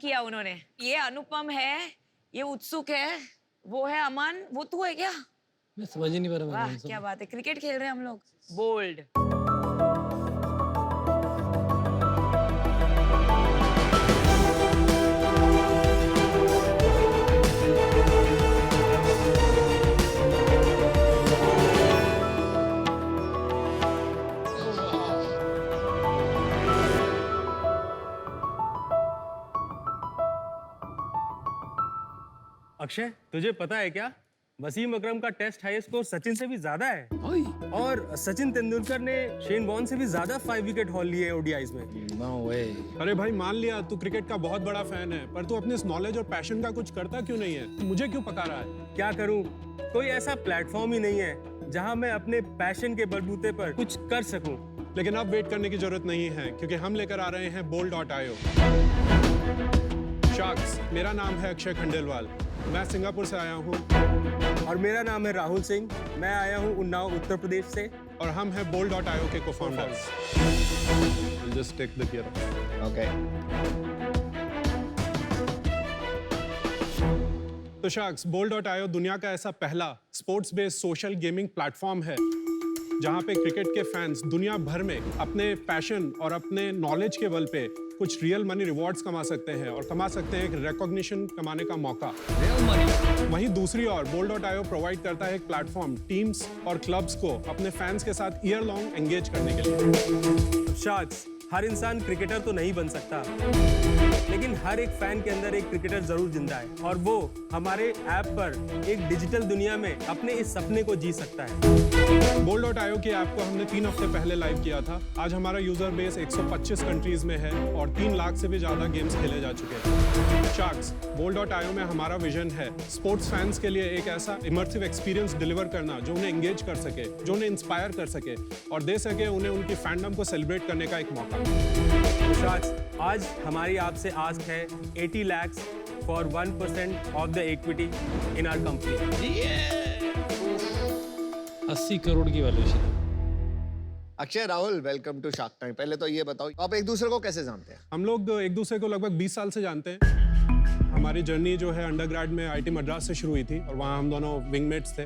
किया उन्होंने। ये अनुपम है, ये उत्सुक है, वो है अमन, वो तू है क्या? मैं समझ ही नहीं पा रहा। वाह क्या बात है, क्रिकेट खेल रहे हैं हम लोग। बोल्ड। अक्षय, तुझे पता है क्या, वसीम अकरम का टेस्ट हाईएस्ट स्कोर सचिन से भी ज्यादा है। और सचिन तेंदुलकर ने शेन वॉर्न से भी ज्यादा 5 विकेट हॉल लिए ओडीआईज में। No way. अरे भाई मान लिया तू क्रिकेट का बहुत बड़ा फैन है, पर तू अपने इस नॉलेज और पैशन का कुछ करता क्यों नहीं है? तू मुझे क्यों पका रहा है? क्या करूं, कोई ऐसा प्लेटफॉर्म ही नहीं है जहां मैं अपने पैशन के बलबूते पर कुछ कर सकूं। लेकिन अब वेट करने की जरूरत नहीं है, क्योंकि हम लेकर आ रहे हैं bold.io। शार्क्स, मेरा नाम है अक्षय खंडेलवाल, मैं सिंगापुर से आया हूँ और मेरा नाम है राहुल सिंह, मैं आया हूं उन्नाव उत्तर प्रदेश से। और हम हैं bold.io के co-founders. Just take the gear off. Okay. तो शार्क्स, bold.io दुनिया का ऐसा पहला sports based social gaming platform है जहां पे क्रिकेट के फैंस दुनिया भर में अपने पैशन और अपने नॉलेज के बल पे कुछ रियल मनी रिवॉर्ड्स कमा सकते हैं और कमा सकते हैं एक रिकॉग्निशन कमाने का मौका। Real money. वहीं दूसरी ओर bold.io प्रोवाइड करता है एक प्लेटफॉर्म टीम्स और क्लब्स को अपने फैंस के साथ ईयर लॉन्ग एंगेज करने के लिए। शार्क्स, हर इंसान क्रिकेटर तो नहीं बन सकता, लेकिन हर एक फैन के अंदर एक क्रिकेटर जरूर जिंदा है और वो हमारे ऐप पर एक डिजिटल दुनिया में अपने इस सपने को जी सकता है। bold.io की ऐप को हमने 3 हफ्ते पहले लाइव किया था। आज हमारा यूजर बेस 125 कंट्रीज में है और 3 लाख से भी ज्यादा गेम्स खेले जा चुके हैं। शार्क्स, bold.io में हमारा विजन है स्पोर्ट्स फैंस के लिए एक ऐसा इमर्सिव एक्सपीरियंस डिलीवर करना जो उन्हें एंगेज कर सके, जो उन्हें इंस्पायर कर सके और दे सके उन्हें उनकी फैंडम को सेलिब्रेट करने का एक मौका। तो शार्क्स, आज हमारी आपसे आस्क है 80 lakhs for 1% of the equity in our company. 80 crore की valuation. Akshay, Rahul, welcome to Shark Tank. पहले तो ये बताओ, आप एक दूसरे को कैसे जानते हैं? हम लोग एक दूसरे को लगभग 20 साल से जानते हैं। हमारी जर्नी जो है अंडरग्रेड में आईटी मद्रास से शुरू हुई थी और वहाँ हम दोनों विंगमेट्स थे।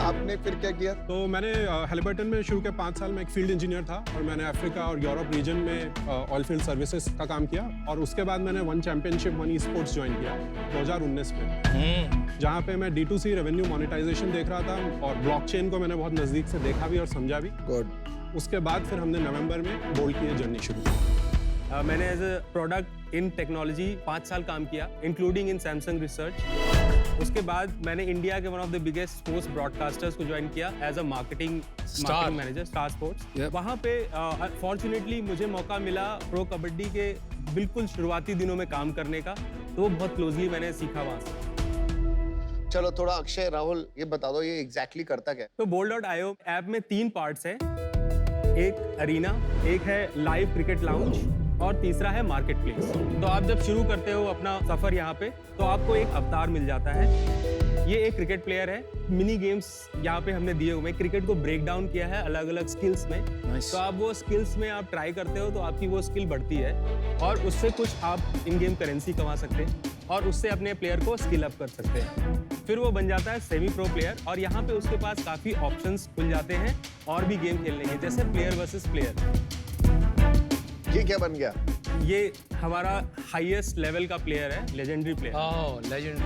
आपने फिर क्या किया? तो मैंने हैलिबर्टन में शुरू के 5 साल में एक फील्ड इंजीनियर था और मैंने अफ्रीका और यूरोप रीजन में ऑयल फील्ड सर्विसेज का काम किया और उसके बाद मैंने one championship one e sports join किया 2019 में, जहाँ पे मैं D2C रेवेन्यू मोनेटाइजेशन देख रहा था और ब्लॉकचेन को मैंने बहुत नज़दीक से देखा भी और समझा भी। गुड। उसके बाद फिर हमने नवंबर में बोल्ड की ये जर्नी शुरू की। मैंने as a product in technology 5 साल काम किया, इंक्लूडिंग इन सैमसंग रिसर्च। उसके बाद मैंने इंडिया के one of the biggest sports broadcasters को ज्वाइन किया as a marketing manager, Star Sports. वहाँ पे फॉर्चुनेटली मुझे मौका मिला प्रो कबड्डी के बिल्कुल शुरुआती दिनों में काम करने का, तो वो बहुत क्लोजली मैंने सीखा वहाँ से। चलो थोड़ा अक्षय, राहुल, ये बता दो ये एग्जैक्टली करता क्या है? तो bold.io ऐप में 3 पार्ट्स हैं, एक अरीना, एक है लाइव क्रिकेट लाउंज और तीसरा है मार्केट प्लेस। तो आप जब शुरू करते हो अपना सफर यहाँ पे, तो आपको एक अवतार मिल जाता है। ये एक क्रिकेट प्लेयर है, मिनी गेम्स यहाँ पे हमने दिए हुए, क्रिकेट को ब्रेक डाउन किया है अलग अलग स्किल्स में। तो आप वो स्किल्स में आप ट्राई करते हो तो आपकी वो स्किल बढ़ती है और उससे कुछ आप इन गेम करेंसी कमा सकते हैं और उससे अपने प्लेयर को स्किल अप कर सकते हैं। फिर वो बन जाता है सेमी प्रो प्लेयर और यहाँ पे उसके पास काफी ऑप्शंस खुल जाते हैं और भी गेम खेलने के, जैसे प्लेयर वर्सेस प्लेयर। ये क्या बन गया? ये हमारा हाईएस्ट लेवल का प्लेयर है, लेजेंडरी प्लेयर। ओह, लेजेंड।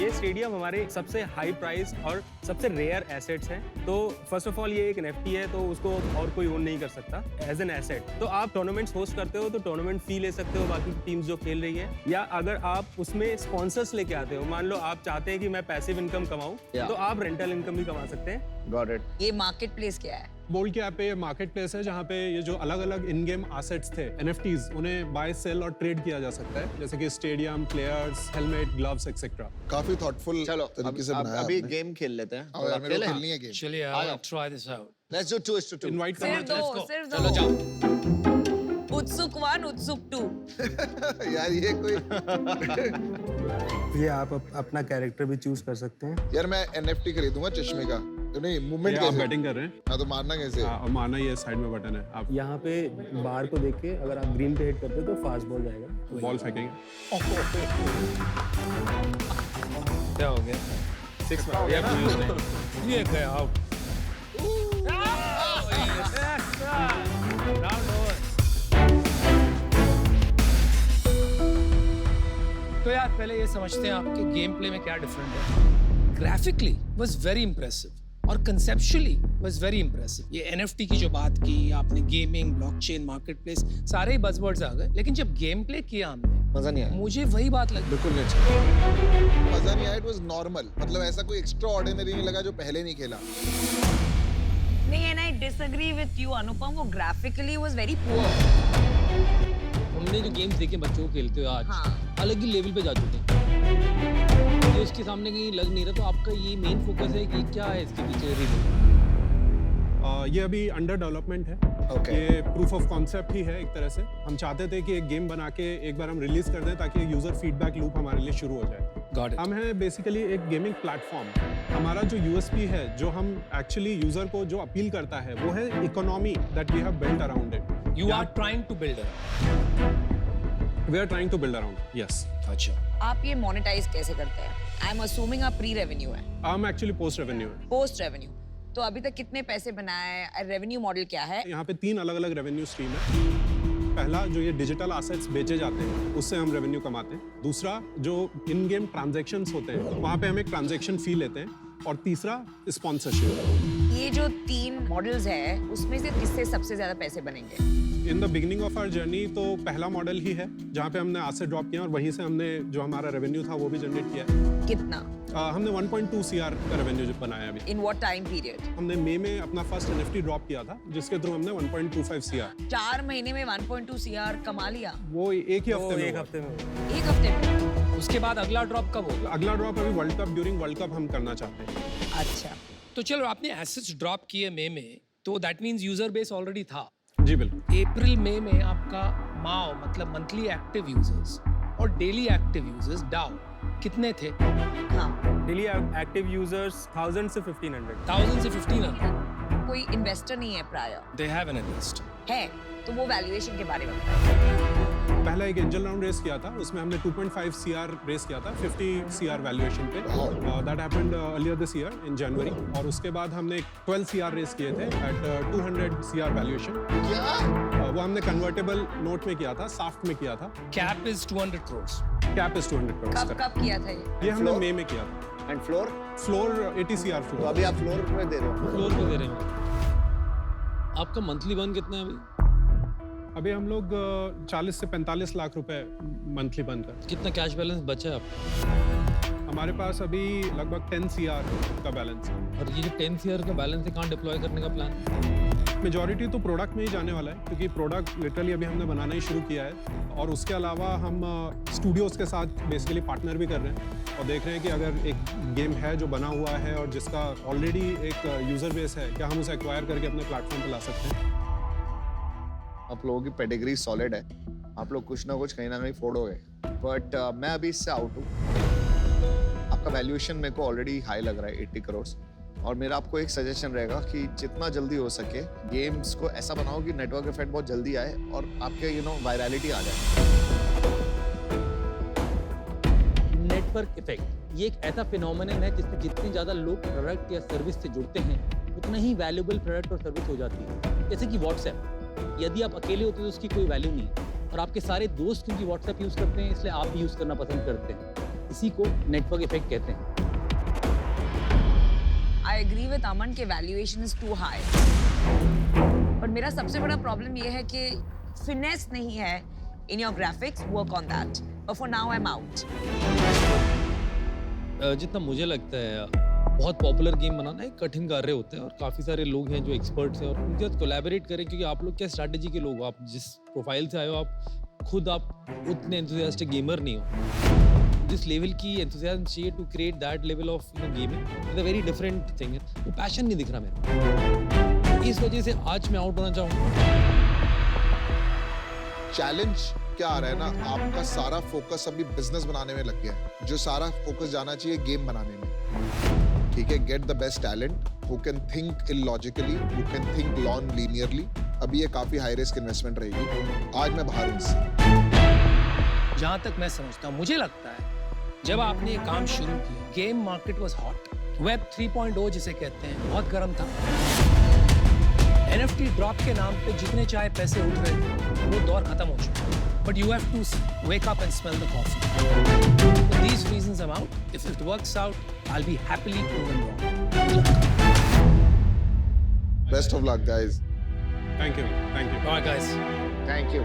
ये स्टेडियम हमारे सबसे हाई प्राइस और सबसे रेयर एसेट्स हैं। तो फर्स्ट ऑफ ऑल ये एक NFT है, तो उसको और कोई ओन नहीं कर सकता एज एन एसेट। तो आप टूर्नामेंट्स होस्ट करते हो तो टूर्नामेंट फी ले सकते हो बाकी टीम्स जो खेल रही है, या अगर आप उसमें स्पॉन्सर्स लेके आते हो, मान लो आप चाहते हैं कि मैं पैसिव इनकम कमाऊं, तो आप रेंटल इनकम भी कमा सकते हैं। Got it. ये मार्केट प्लेस क्या है? बोल्ड के ऐप पे ये मार्केट प्लेस है जहाँ पे ये जो अलग अलग इन गेम एसेट्स थे NFTs, उन्हें बाय सेल और ट्रेड किया जा सकता है, जैसे कि stadium, players, helmet, gloves etcetera. काफी थॉटफुल चलो तरीके से बनाया अभी आपने। गेम खेल लेते हैं। और मेरे को खेलनी है गेम। चलिए, I'll try this out. Let's do 2:2। Invite सिर्फ करना दो, सिर्फ चलो दो। जाओ। उत्सुक 1, उत्सुक 2। यार ये कोई ये आप अपना कैरेक्टर भी चूज कर सकते हैं। यार मैं NFT खरीदूंगा चश्मे का, तो नहीं मूवमेंट आप कैसे? बैटिंग कर रहे हैं? हाँ तो मारना कैसे? और मारना ये साइड में बटन है, आप यहाँ पे बार को देख के अगर आप ग्रीन पे हिट करते हो तो फास्ट बॉल जाएगा। बॉल फेंकेंगे। क्या हो गया? 6 में ये यूज नहीं। ये गया आउट। तो यार पहले ये समझते हैं आपके गेम प्ले में क्या डिफरेंट है। ग्राफिकली वाज वेरी इंप्रेसिव और कंसेप्चुअली वाज वेरी इंप्रेसिव। ये NFT की जो बात की आपने, गेमिंग, ब्लॉकचेन, मार्केटप्लेस, सारे ही बज़वर्ड्स आ गए, लेकिन जब गेम प्ले किया हमने, मजा नहीं आया, मुझे वही बात लगी। बिल्कुल नहीं अच्छा, मजा नहीं आया। इट वाज नॉर्मल, मतलब ऐसा कोई एक्स्ट्रा ऑर्डिनरी नहीं लगा जो पहले नहीं खेला। नहीं, and I disagree with you Anupam, वो ग्राफिकली वाज वेरी पुअर। हमने जो गेम्स देखे बच्चों को खेलते हुए आज, हाँ। अलग ही लेवल पे जा चुके हैं। ये उसके सामने कहीं लग नहीं रहा, तो आपका ये मेन फोकस है कि क्या है इसके पीछे रीजन? ये अभी अंडर डेवलपमेंट है। Okay. ये प्रूफ ऑफ कॉन्सेप्ट ही है एक तरह से। हम चाहते थे कि एक गेम बना के एक बार हम रिलीज कर दें ताकि यूजर फीडबैक लूप हमारे लिए शुरू हो जाए। Got it. हम हैं बेसिकली एक गेमिंग प्लेटफॉर्म। हमारा जो USP है, जो हम एक्चुअली यूजर को जो अपील करता है, वो है economy that we have built around it. You are trying to build we are trying to build around, yes. अच्छा, आप ये मोनेटाइज कैसे करते हैं? आई एम असूमिंग आप प्री रेवेन्यू है, हम एक्चुअली पोस्ट रेवेन्यू है। Post revenue. तो अभी तक कितने पैसे बनाए? रेवेन्यू मॉडल क्या है? यहाँ पे 3 अलग अलग रेवेन्यू स्ट्रीम है। पहला जो ये डिजिटल एसेट्स बेचे जाते हैं, उससे हम रेवेन्यू कमाते हैं। दूसरा जो इन गेम ट्रांजैक्शंस होते हैं, वहाँ पे हम एक ट्रांजैक्शन फी लेते हैं। और तीसरा स्पॉन्सरशिप। ये जो 3 मॉडल्स है, उसमें से किससे सबसे ज्यादा पैसे बनेंगे? In the beginning of our journey तो पहला मॉडल ही है जहाँ पे हमने एसेट ड्रॉप किया और वहीं से हमने जो हमारा रेवेन्यू था वो भी जनरेट किया है। कितना? हमने 1.2 CR का रेवेन्यू बनाया अभी। In what time period? हमने मई में अपना फर्स्ट NFT ड्रॉप किया था, जिसके थ्रू हमने 1.25 CR। 4 महीने में 1.2 CR कमा लिया? वो एक ही हफ्ते में एक हुआ। हफ्ते में। एक हफ्ते में? उसके बाद अगला ड्रॉप कब होगा? अगला ड्रॉप अभी world cup, during world cup हम करना चाहते हैं। अच्छा, तो चलो, आपने एसेट्स ड्रॉप किए मई में, तो that means user base already था। जी बिल्कुल। अप्रैल मई में आपका माओ मतलब मंथली एक्टिव यूजर्स और डेली एक्टिव यूजर्स डाउ कितने थे? हाँ। डेली एक्टिव यूजर्स 1000 से 1500। 1000 से 1500। कोई इन्वेस्टर नहीं है prior? They have an invest. है, तो वो वैल्यूएशन के बारे में बताइए। पहला एक एंजल राउंड रेस किया था, उसमें हमने 2.5 CR रेस किया था 50 CR वैल्यूएशन पे। That happened earlier this year in January. और उसके बाद हमने 12 CR रेस किए थे एट 200 CR वैल्यूएशन। क्या? वो हमने कन्वर्टेबल नोट में किया था, साफ्ट में किया था। Cap is 200 crores। Cap is 200 कब करोड़। कब किया था ये? ये हमने Floor? मई में किया था। And floor? फ्लोर 80 CR तो फ्लोर। अभी आप फ्लोर में दे रहे हो? फ्लोर पे दे रहे हैं। आपका मंथली बर्न कितना है अभी? अभी हम लोग 40 से 45 लाख रुपए मंथली बन कर। कितना कैश बैलेंस बचा है आपका? हमारे पास अभी लगभग 10 CR का बैलेंस है। और ये जो 10 CR का बैलेंस है, कहाँ डिप्लॉय करने का प्लान? मेजॉरिटी तो प्रोडक्ट में ही जाने वाला है, क्योंकि प्रोडक्ट लिटरली अभी हमने बनाना ही शुरू किया है। और उसके अलावा हम स्टूडियोज़ के साथ बेसिकली पार्टनर भी कर रहे हैं और देख रहे हैं कि अगर एक गेम है जो बना हुआ है और जिसका ऑलरेडी एक यूज़र बेस है, क्या हम उसे एक्वायर करके अपने प्लेटफॉर्म पर ला सकते हैं। आप लोगों की पेडिग्री सॉलिड है, आप लोग कुछ ना कुछ कहीं ना कहीं फोड़ोगे। बट मैं अभी इससे आउट हूँ। आपका वैल्यूएशन मेरे को ऑलरेडी हाई लग रहा है 80 करोड़। और मेरा आपको एक सजेशन रहेगा कि जितना जल्दी हो सके गेम्स को ऐसा बनाओ कि नेटवर्क इफेक्ट बहुत जल्दी आए और आपके वायरलिटी आ जाए। नेटवर्क इफेक्ट ये एक ऐसा फिनोमेनन है जिससे जितने ज़्यादा लोग प्रोडक्ट या सर्विस से जुड़ते हैं, उतना ही वैल्यूएबल प्रोडक्ट और सर्विस हो जाती है। जैसे कि व्हाट्सएप, यदि आप अकेले होते तो उसकी कोई वैल्यू नहीं, और आपके सारे दोस्त क्योंकि व्हाट्सएप यूज़ करते हैं, इसलिए आप भी यूज़ करना पसंद करते हैं। इसी को नेटवर्क इफेक्ट कहते हैं। आई एग्री विद अमन के valuation is too high, but मेरा सबसे बड़ा प्रॉब्लम ये है कि फिनेस नहीं है in your graphics. Work on that, but for now I am out. जितना मुझे लगता है, बहुत पॉपुलर गेम बनाना एक कठिन कार्य होता है और काफ़ी सारे लोग हैं जो एक्सपर्ट्स हैं और उनके साथ कोलैबोरेट करें, क्योंकि आप लोग क्या स्ट्रैटेजी के लोग हो, आप जिस प्रोफाइल से आए हो, आप खुद आप उतने एंथुसियास्टिक गेमर नहीं हो। जिस लेवल की एंथुसियाज्म चाहिए to create that level of gaming is a very different thing है। वो पैशन नहीं दिख रहा मेरा, इस वजह से आज मैं आउट होना चाहूँगा। चैलेंज क्या आ रहा है ना, आपका सारा फोकस अभी बिजनेस बनाने में लग गया है, जो सारा फोकस जाना चाहिए गेम बनाने में। ठीक है, get the best talent who can think illogically, who can think non linearly. अभी ये काफी हाई रिस्क इन्वेस्टमेंट रहेगी। आज मैं बाहर हूं इससे। जहां तक मैं समझता हूं, मुझे लगता है जब आपने ये काम शुरू किया, game market was hot, web 3.0 जिसे कहते हैं बहुत गर्म था। NFT ड्रॉप के नाम पे जितने चाहे पैसे उठ रहे थे, वो दौर खत्म हो चुका है। But you have to wake up and smell the coffee. For these reasons I'm out. If it works out, I'll be happily proven wrong. Good luck. Best of luck, guys. Thank you. All right, guys. Thank you.